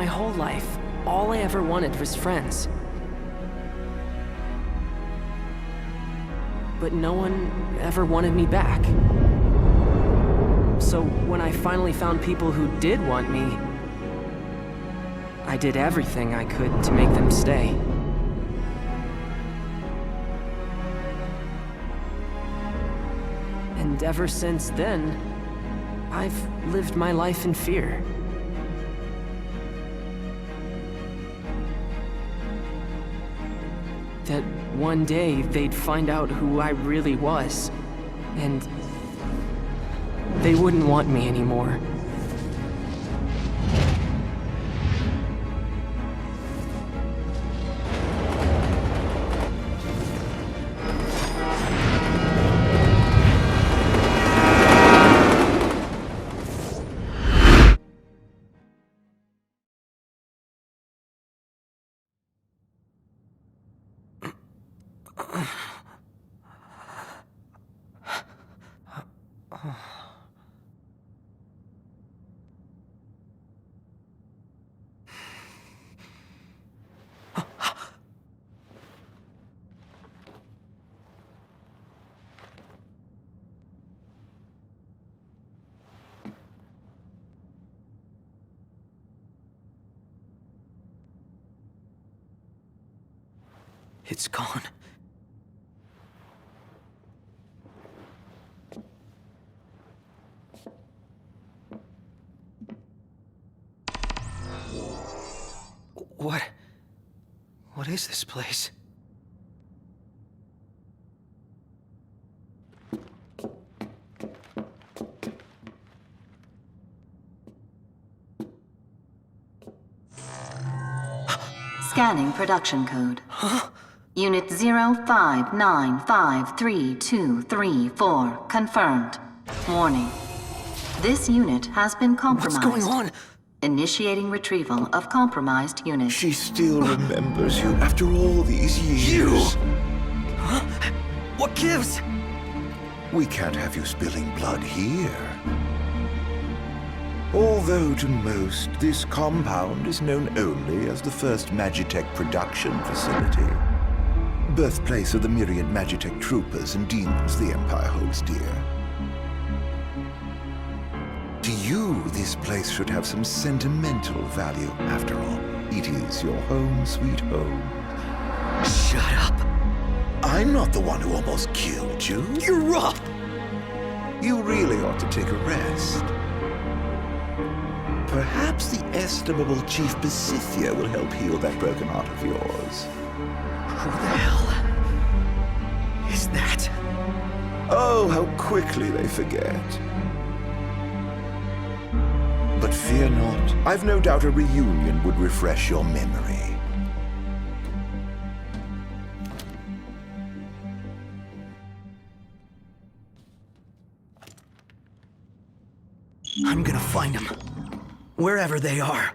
my whole life, all I ever wanted was friends. But no one ever wanted me back. So when I finally found people who did want me, I did everything I could to make them stay. And ever since then, I've lived my life in fear. That one day they'd find out who I really was, and they wouldn't want me anymore. It's gone. What is this place? Scanning production code. Huh? Unit 05953234 confirmed. Warning. This unit has been compromised. What's going on? Initiating retrieval of compromised unit. She still remembers you after all these years. You? Huh? What gives? We can't have you spilling blood here. Although to most, this compound is known only as the first Magitech production facility. Birthplace of the myriad Magitech troopers and demons the Empire holds dear. To you, this place should have some sentimental value. After all, it is your home, sweet home. Shut up. I'm not the one who almost killed you. You're rough. You really ought to take a rest. Perhaps the estimable Chief Besithia will help heal that broken heart of yours. Who the hell is that? Oh, how quickly they forget. But fear not. I've no doubt a reunion would refresh your memory. I'm gonna find them. Wherever they are.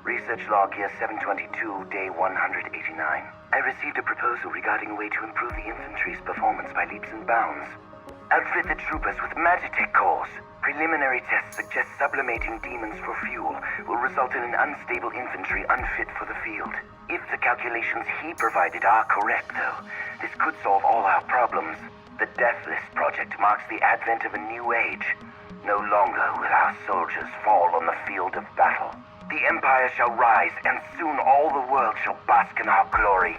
Research log here 722, day 189. I received a proposal regarding a way to improve the infantry's performance by leaps and bounds. Outfit the troopers with Magitech cores. Preliminary tests suggest sublimating demons for fuel will result in an unstable infantry unfit for the field. If the calculations he provided are correct, though, this could solve all our problems. The Deathless Project marks the advent of a new age. No longer will our soldiers fall on the field of battle. The Empire shall rise, and soon all the world shall bask in our glory.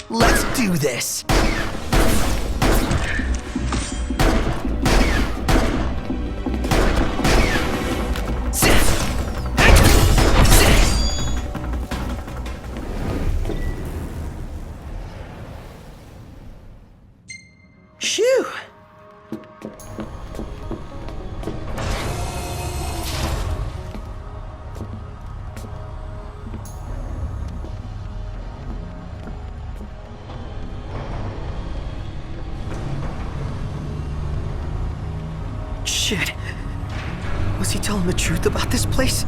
Let's do this! Shoo! Shit. Was he telling the truth about this place?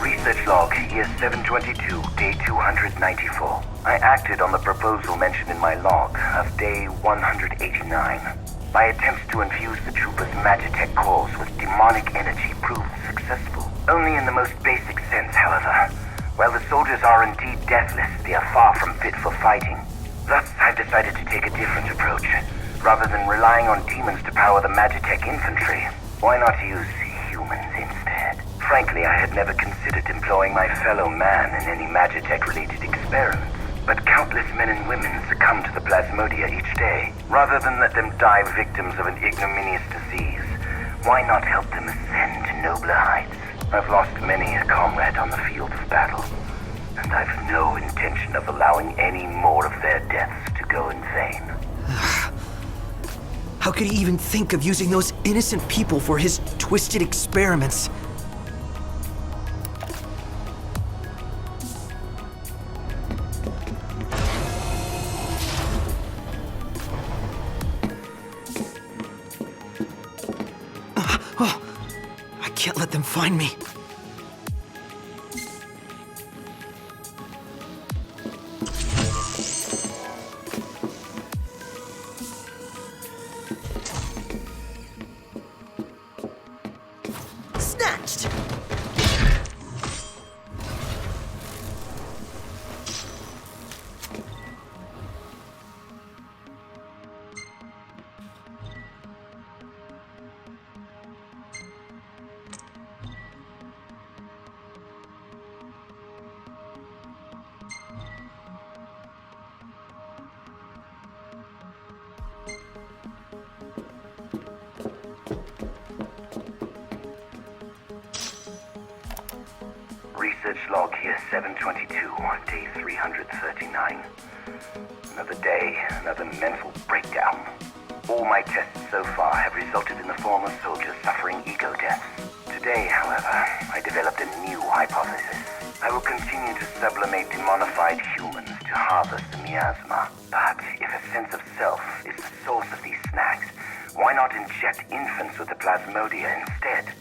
Research log, year 722, day 294. I acted on the proposal mentioned in my log of day 189. My attempts to infuse the troopers' magitech cores with demonic energy proved successful. Only in the most basic sense, however. While the soldiers are indeed deathless, they are far from fit for fighting. Thus, I've decided to take a different approach. Rather than relying on demons to power the magitech infantry, why not use humans instead? Frankly, I had never considered employing my fellow man in any magitech-related experiments. But countless men and women succumb to the plasmodia each day. Rather than let them die victims of an ignominious disease, why not help them ascend to nobler heights? I've lost many a comrade on the field of battle, and I've no intention of allowing any more of their deaths to go in vain. How could he even think of using those innocent people for his twisted experiments? I can't let them find me. Snatched! Research log here 722, day 339. Another day, another mental breakdown. All my tests so far have resulted in the former soldiers suffering ego deaths. Today, however, I developed a new hypothesis. I will continue to sublimate demonified humans to harvest the miasma. But if a sense of self is the source of these snacks, why not inject infants with the plasmodia instead?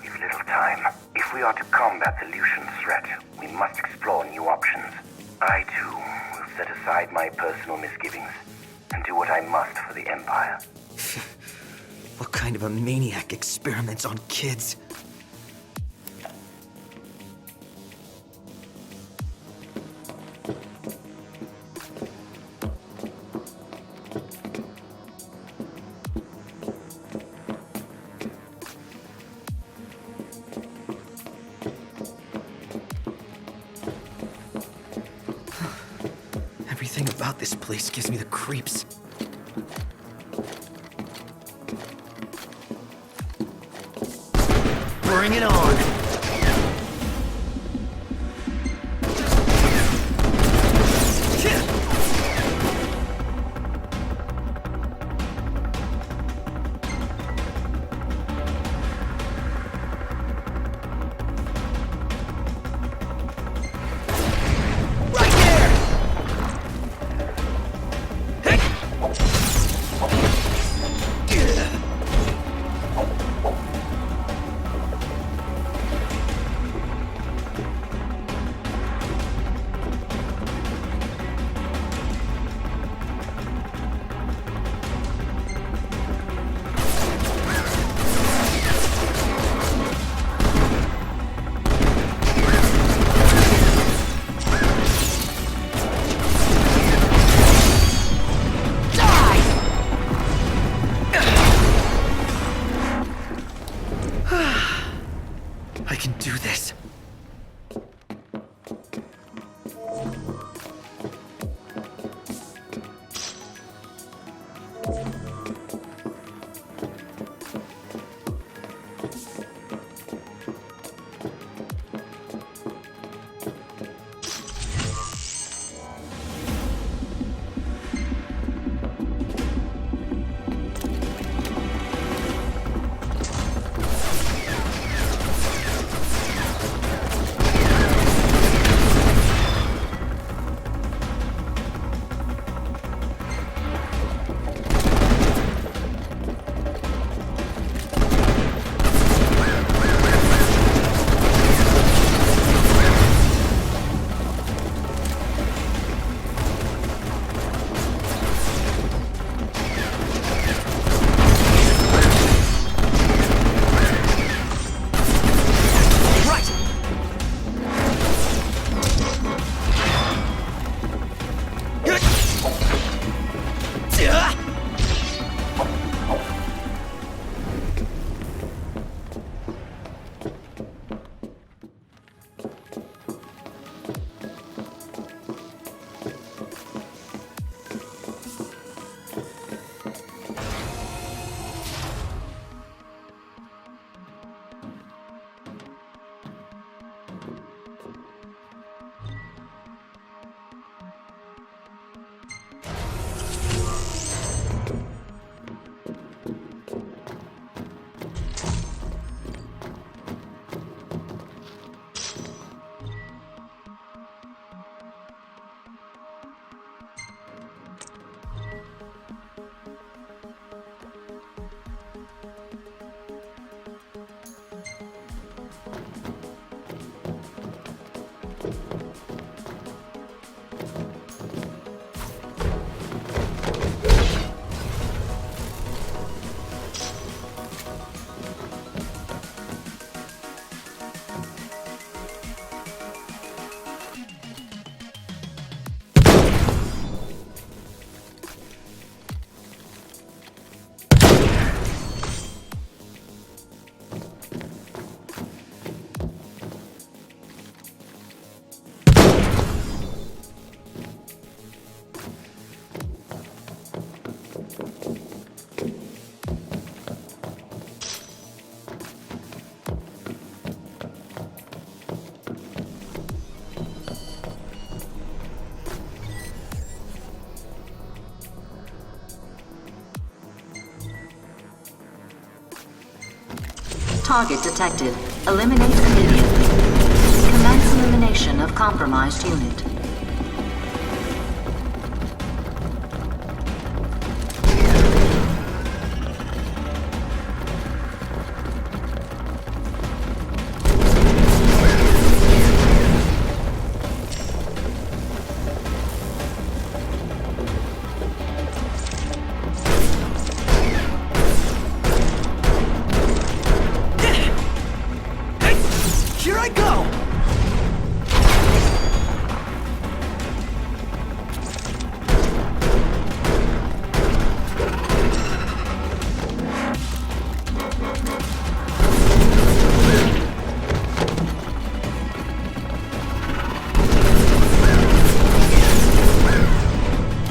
We've little time. If we are to combat the Lucian threat, we must explore new options. I, too, will set aside my personal misgivings and do what I must for the Empire. What kind of a maniac experiments on kids? Everything about this place gives me the creeps. Bring it on! Target detected. Eliminate immediately. Commence elimination of compromised unit. Here I go!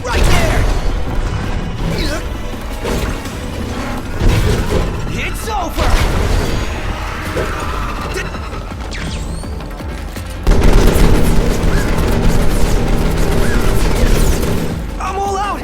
Right there! It's over! I'm all out!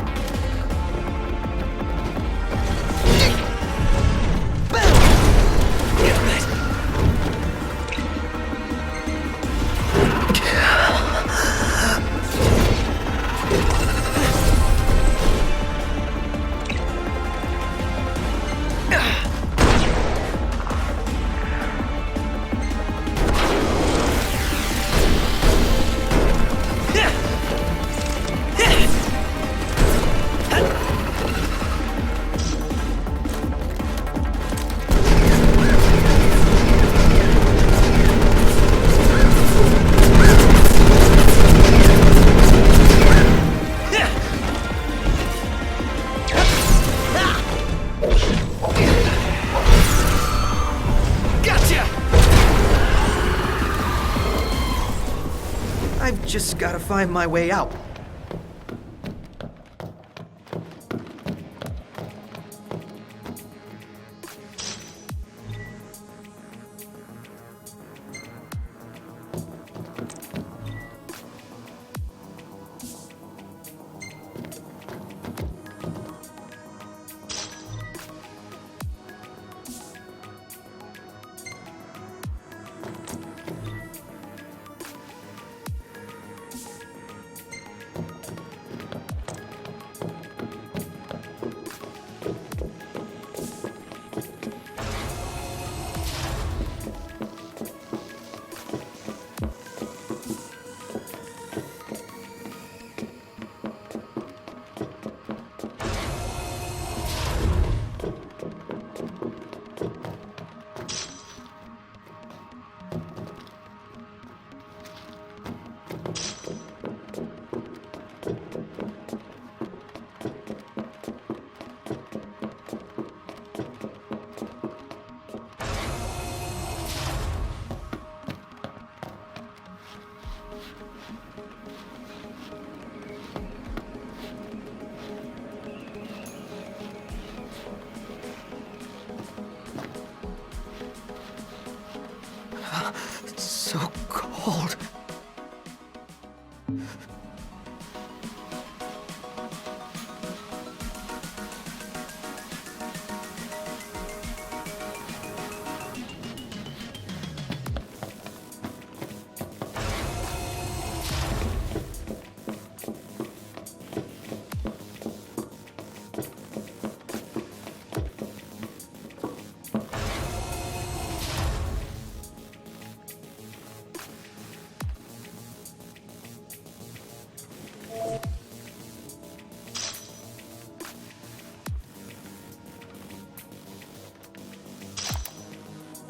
Gotcha! I've just gotta find my way out. It's so cold.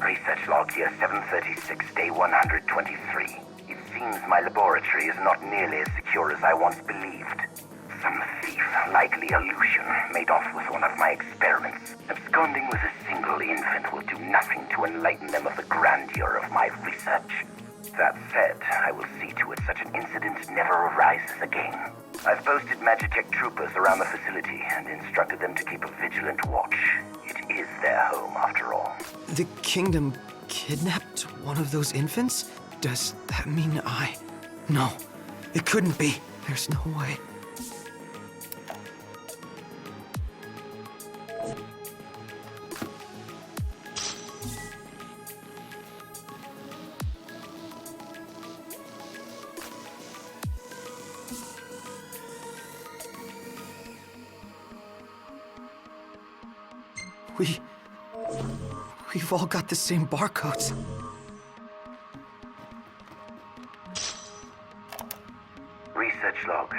Research log here 736, day 123. It seems my laboratory is not nearly as secure as I once believed. Some thief, likely Illusion, made off with one of my experiments. Absconding with a single infant will do nothing to enlighten them of the grandeur of my research. That said, I will see to it such an incident never arises again. I've posted Magitech troopers around the facility and instructed them to keep a vigilant watch. It is their home, after all. The kingdom kidnapped one of those infants? Does that mean I... No, it couldn't be. There's no way. We've all got the same barcodes. Research log,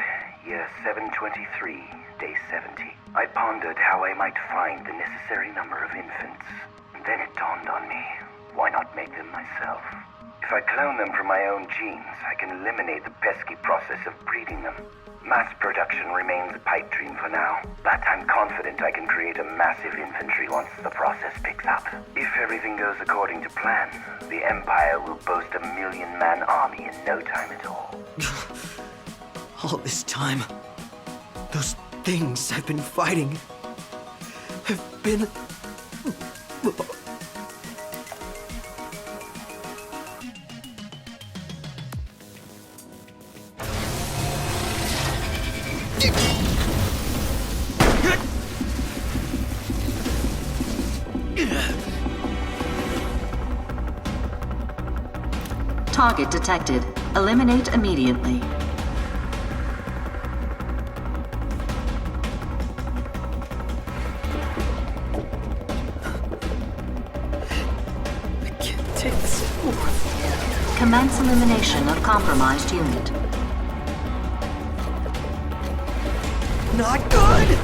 year 723, day 70. I pondered how I might find the necessary number of infants. Then it dawned on me, why not make them myself? If I clone them from my own genes, I can eliminate the pesky process of breeding them. Mass production remains a pipe dream for now, but I'm confident I can create a massive infantry once the process picks up. If everything goes according to plan, the Empire will boast a 1,000,000-man army in no time at all. All this time, those things I've been fighting have been... Target detected. Eliminate immediately. I can't take this anymore. Commence elimination of compromised unit. Not good!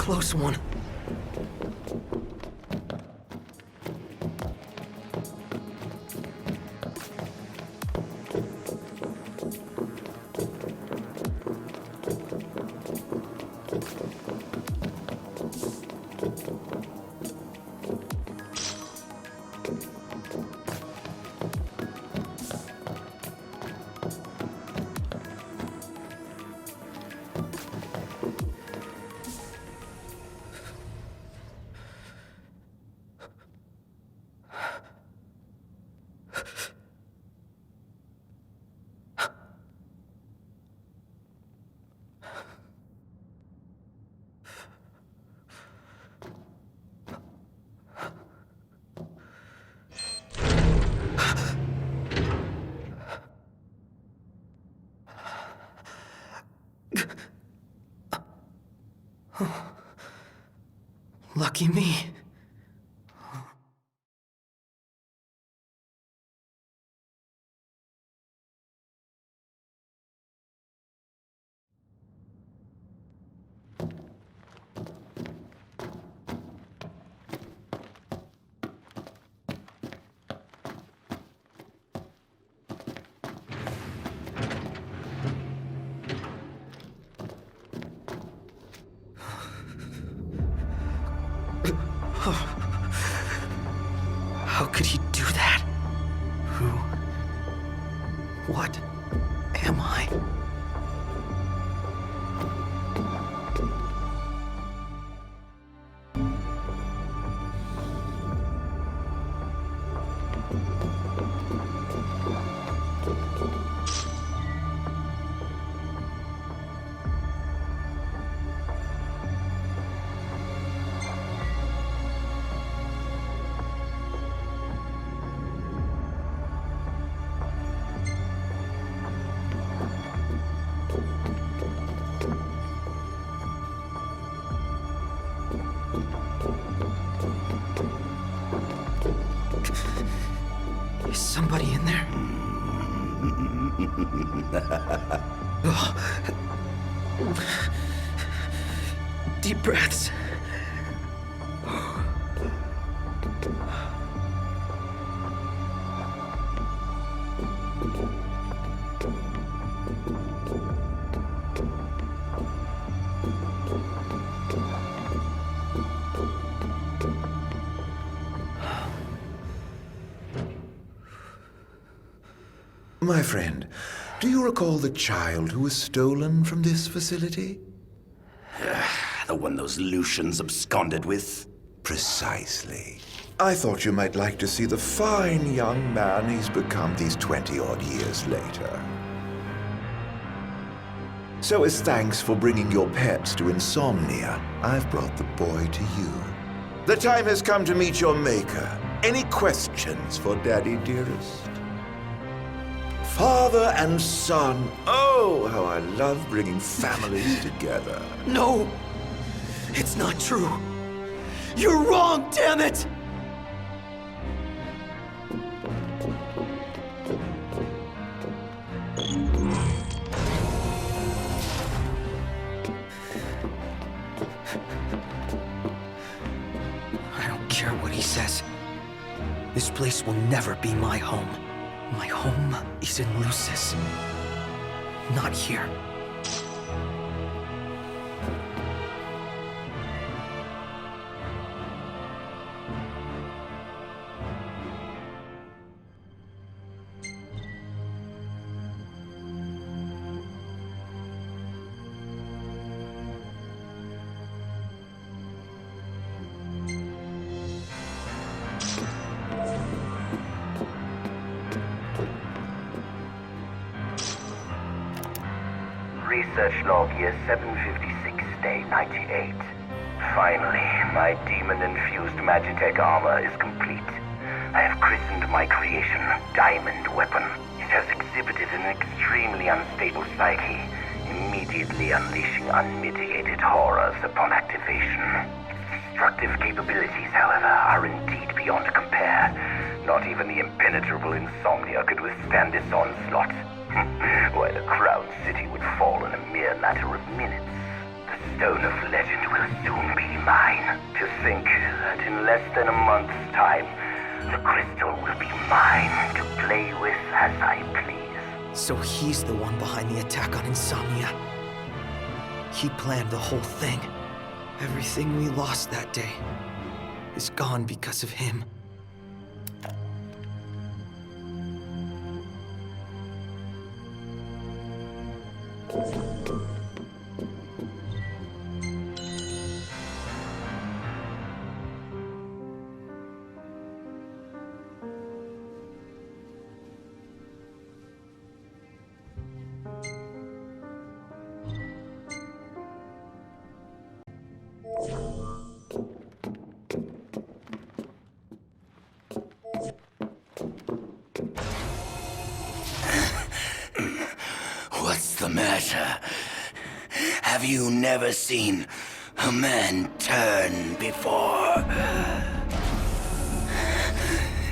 close one. Lucky me. How could he do that? Who? What am I? Is somebody in there? Deep breaths. My friend, do you recall the child who was stolen from this facility? The one those Lucians absconded with? Precisely. I thought you might like to see the fine young man he's become these 20-odd years later. So as thanks for bringing your pets to Insomnia, I've brought the boy to you. The time has come to meet your maker. Any questions for Daddy, dearest? Father and son. Oh, how I love bringing families together. No! It's not true! You're wrong, damn it! I don't care what he says. This place will never be my home. My home is in Lucis. Not here. Research log year 756, day 98. Finally, my demon-infused Magitech armor is complete. I have christened my creation Diamond Weapon. It has exhibited an extremely unstable psyche, immediately unleashing unmitigated horrors upon activation. Its destructive capabilities, however, are indeed beyond compare. Not even the impenetrable Insomnia could withstand this onslaught. Why, the Crown City would fall in a mere matter of minutes. The Stone of Legend will soon be mine. To think that in less than a month's time, the crystal will be mine to play with as I please. So he's the one behind the attack on Insomnia. He planned the whole thing. Everything we lost that day is gone because of him. What's the matter? Have you never seen a man turn before?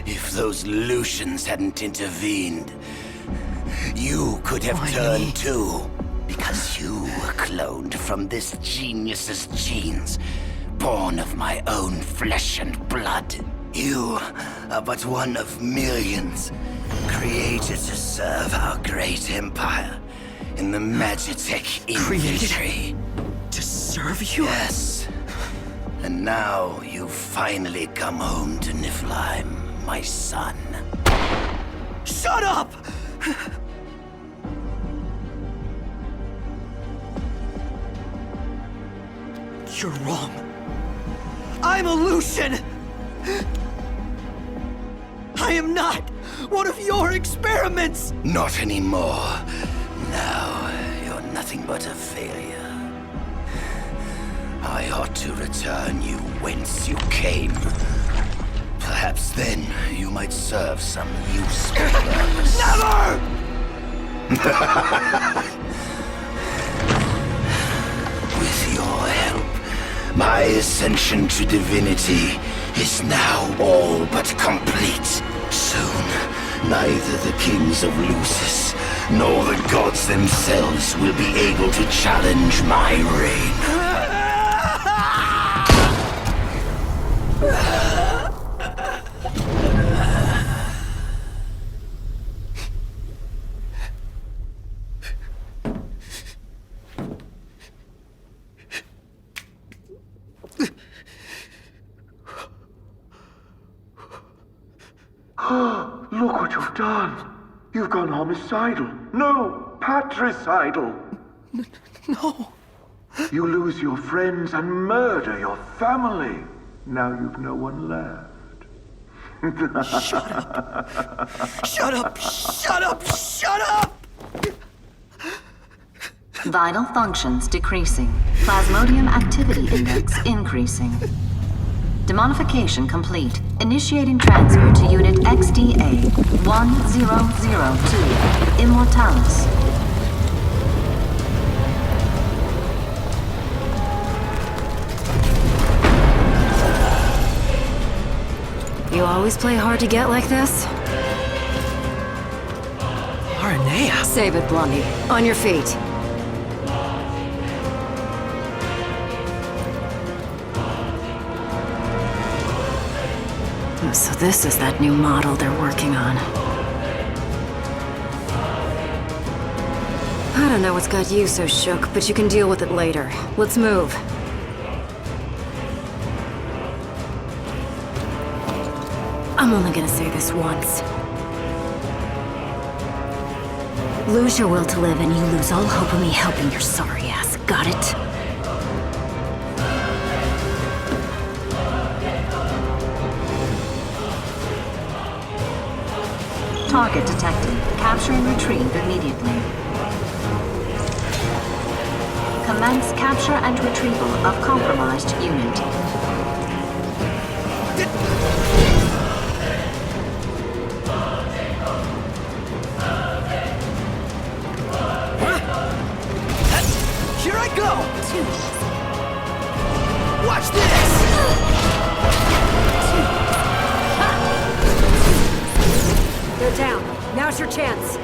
If those Lucians hadn't intervened, you could have turned too. Because you were cloned from this genius's genes, born of my own flesh and blood. You are but one of millions, created to serve our great empire in the Magitech infantry. To serve you? Yes. And now you've finally come home to Niflheim, my son. Shut up! You're wrong. I'm a Lucian! I am not one of your experiments! Not anymore. Now, you're nothing but a failure. I ought to return you whence you came. Perhaps then you might serve some useful purpose. Never! With your help, my ascension to divinity is now all but complete. Soon, neither the kings of Lucis nor the gods themselves will be able to challenge my reign. Look what you've done. You've gone homicidal. No, patricidal. No. You lose your friends and murder your family. Now you've no one left. Shut up. Shut up. Shut up. Shut up! Vital functions decreasing. Plasmodium activity index increasing. Demonification complete. Initiating transfer to Unit XDA 1002, Immortalis. You always play hard to get like this? Aranea. Save it, Blondie. On your feet. So this is that new model they're working on. I don't know what's got you so shook, but you can deal with it later. Let's move. I'm only gonna say this once. Lose your will to live and you lose all hope of me helping your sorry ass. Got it? Target detected. Capture and retrieve immediately. Commence capture and retrieval of compromised unit. Here I go! Watch this! They're down. Now's your chance.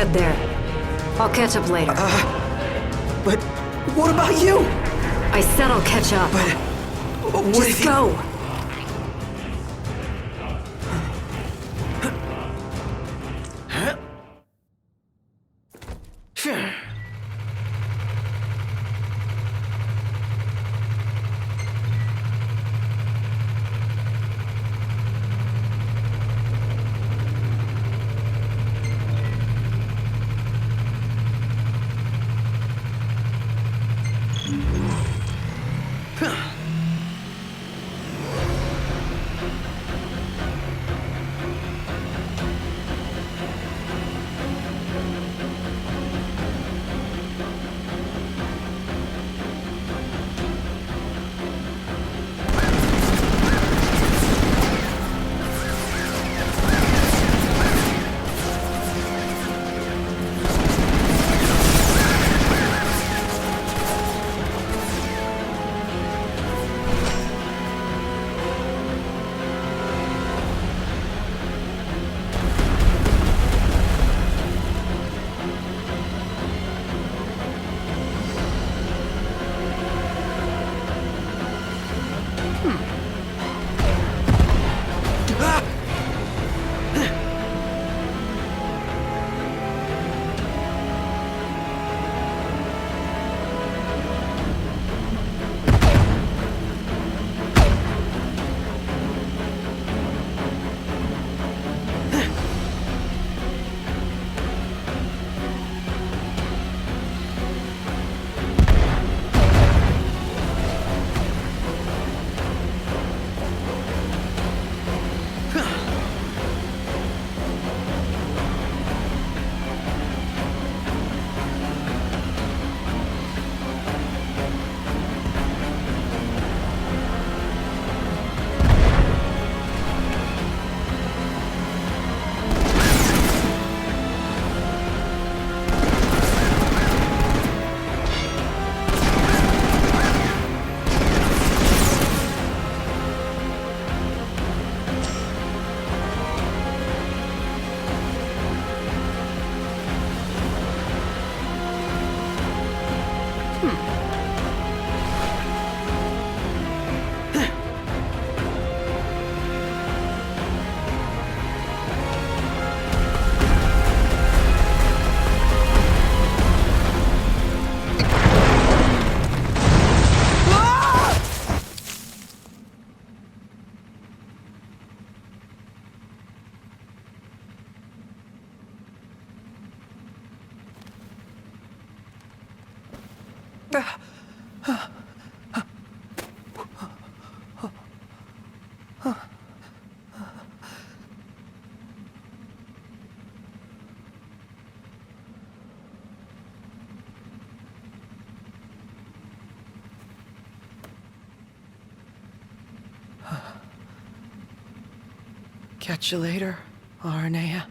head there. I'll catch up later. But what about you? I said I'll catch up. But what Just if you... go! Catch you later, Arnea.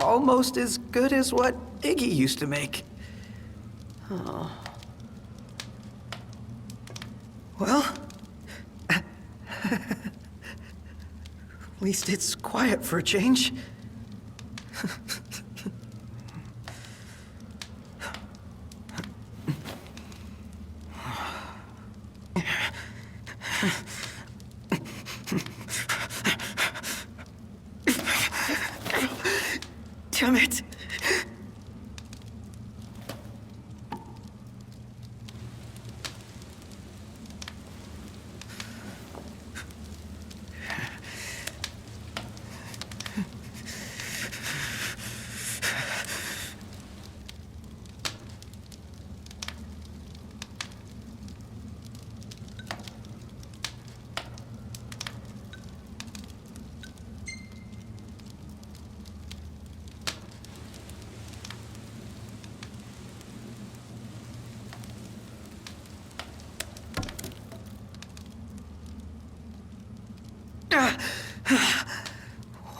Almost as good as what Iggy used to make. Oh. Well, at least it's quiet for a change. Damn it!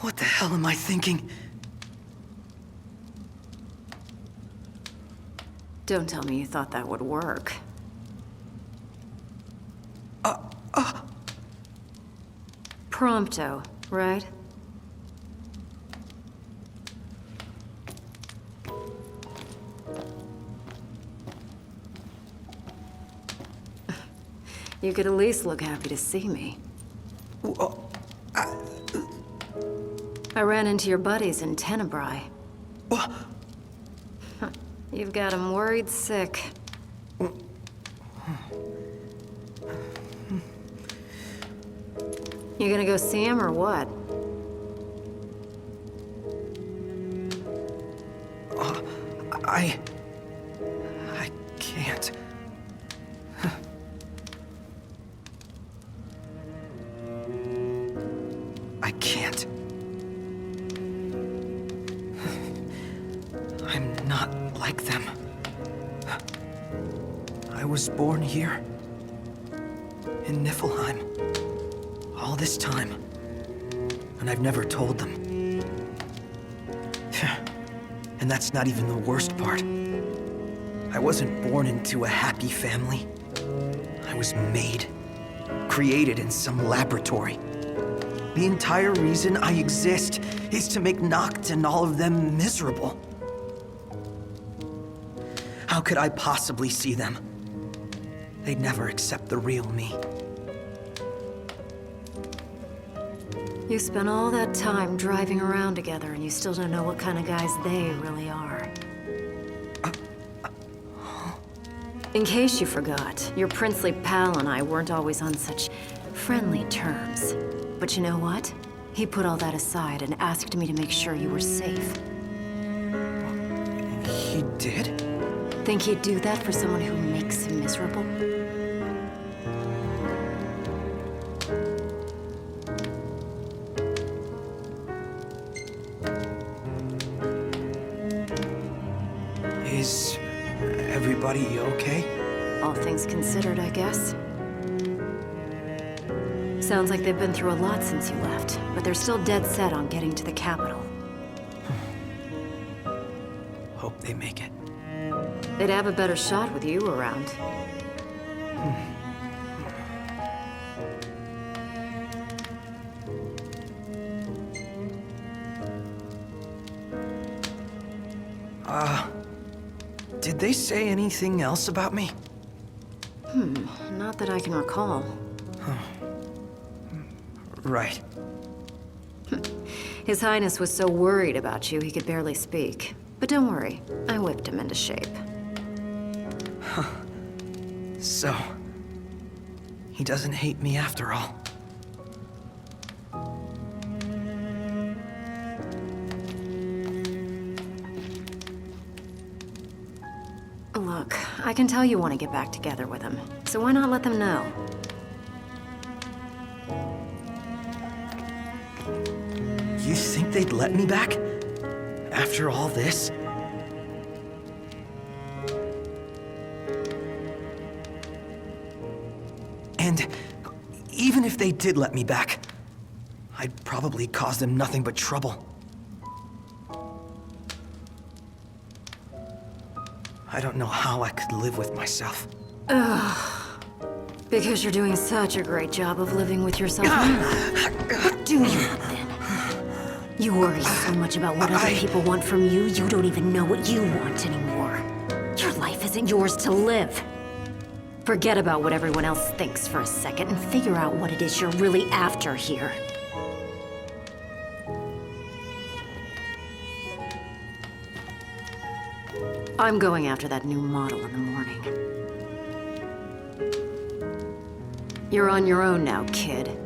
What the hell am I thinking? Don't tell me you thought that would work. Prompto, right? You could at least look happy to see me. I ran into your buddies in Tenebrae. What? You've got them worried sick. You gonna go see him or what? I can't. I can't. I'm not like them. I was born here, in Niflheim, all this time, and I've never told them. And that's not even the worst part. I wasn't born into a happy family. I was made, created in some laboratory. The entire reason I exist is to make Noct and all of them miserable. How could I possibly see them? They'd never accept the real me. You spent all that time driving around together and you still don't know what kind of guys they really are. In case you forgot, your princely pal and I weren't always on such friendly terms. But you know what? He put all that aside and asked me to make sure you were safe. He did? Think he'd do that for someone who makes him miserable? Is everybody okay? All things considered, I guess. Sounds like they've been through a lot since you left, but they're still dead set on getting to the capital. Hope they make it. They'd have a better shot with you around. Did they say anything else about me? Not that I can recall. Right. His Highness was so worried about you he could barely speak. But don't worry, I whipped him into shape. So, he doesn't hate me after all. Look, I can tell you want to get back together with him, so why not let them know? You think they'd let me back? After all this? And even if they did let me back, I'd probably cause them nothing but trouble. I don't know how I could live with myself. Because you're doing such a great job of living with yourself now. What do you then? You worry so much about what other people want from you, you don't even know what you want anymore. Your life isn't yours to live. Forget about what everyone else thinks for a second and figure out what it is you're really after here. I'm going after that new model in the morning. You're on your own now, kid.